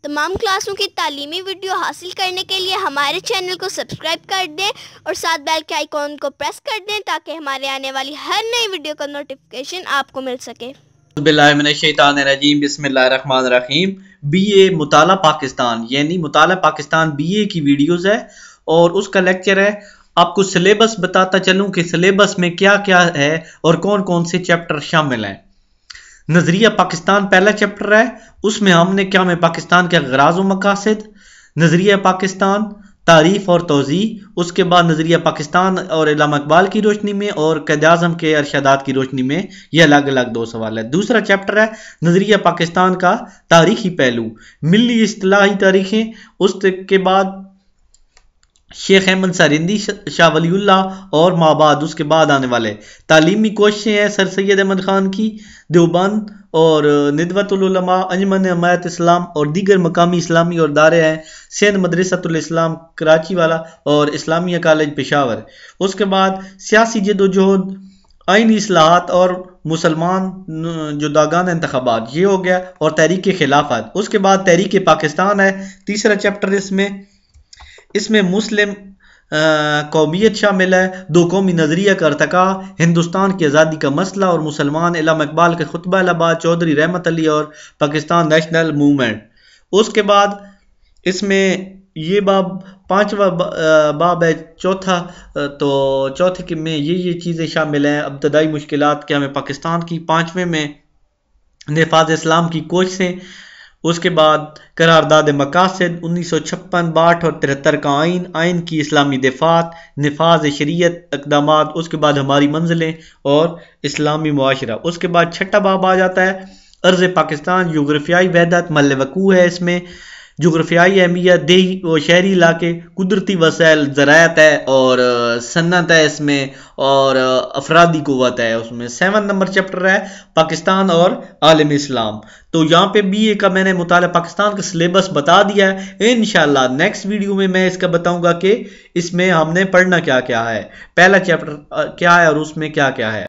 تمام کلاسوں کی تعلیمی ویڈیو حاصل کرنے کے لیے ہمارے چینل کو سبسکرائب کر دیں اور ساتھ بیل کے آئیکن کو پریس کر دیں تاکہ ہمارے آنے والی ہر نئی ویڈیو کا نوٹیفیکیشن آپ کو مل سکے۔ باللہ من الشیطان الرجیم، بسم اللہ الرحمن الرحیم۔ بی اے مطالعہ پاکستان یعنی مطالعہ پاکستان بی اے کی ویڈیوز ہے اور اس کا لیکچر ہے۔ آپ کو سلیبس بتاتا چلوں کہ سلیبس میں کیا کیا ہے اور کون کون سے چیپٹر شامل ہیں۔ نظریہ پاکستان پہلا چیپٹر ہے، اس میں ہم نے کیا میں پاکستان کے غراض و مقاصد، نظریہ پاکستان، تعریف اور توضیح، اس کے بعد نظریہ پاکستان اور علامہ اقبال کی روشنی میں اور قائد اعظم کے ارشادات کی روشنی میں، یہ الگ الگ دو سوال ہے۔ دوسرا چیپٹر ہے نظریہ پاکستان کا تاریخی پہلو، ملی اصطلاحی تاریخیں، اس کے بعد شیخ احمد سارندی، شاہ ولی اللہ اور مابعد، اس کے بعد آنے والے تعلیمی کوششیں ہیں سر سید احمد خان کی، دیوبند اور ندوۃ العلماء، انجمن حمایت اسلام اور دیگر مقامی اسلامی اور ادارے ہیں، سندھ مدرسۃ الاسلام کراچی والا اور اسلامیہ کالج پشاور۔ اس کے بعد سیاسی جدوجہد، آئینی اصلاحات اور مسلمان جداگان انتخابات، یہ ہو گیا، اور تحریک خلافت۔ اس کے بعد تحریک پاکستان ہے تیسرا چیپٹر، اس میں مسلم قومیت شامل ہے، دو قومی نظریہ کا ارتقاء، ہندوستان کی آزادی کا مسئلہ اور مسلمان، علامہ اقبال کے خطبہ الہ آباد، چودھری رحمت علی اور پاکستان نیشنل موومنٹ۔ اس کے بعد اس میں یہ باب پانچواں باب ہے چوتھا، تو چوتھے میں یہ چیزیں شامل ہیں، ابتدائی مشکلات کیا میں پاکستان کی، پانچویں میں نفاذ اسلام کی کوششیں، اس کے بعد قرارداد مقاصد 1956، 62 اور 73 کا آئین کی اسلامی دفعات، نفاذ شریعت اقدامات، اس کے بعد ہماری منزلیں اور اسلامی معاشرہ۔ اس کے بعد چھٹا باب آ جاتا ہے ارض پاکستان، جغرافیائی وحدت، محل وقوع ہے، اس میں جغرافیائی اہمیت، دیہی و شہری علاقے، قدرتی وسائل، زراعت ہے اور صنعت ہے اس میں، اور افرادی قوت ہے اس میں۔ 7 نمبر چیپٹر ہے پاکستان اور عالم اسلام۔ تو یہاں پہ بی اے کا میں نے مطالعہ پاکستان کا سلیبس بتا دیا ہے، انشاءاللہ نیکسٹ ویڈیو میں اس کا بتاؤں گا کہ اس میں ہم نے پڑھنا کیا کیا ہے، پہلا چیپٹر کیا ہے اور اس میں کیا کیا ہے۔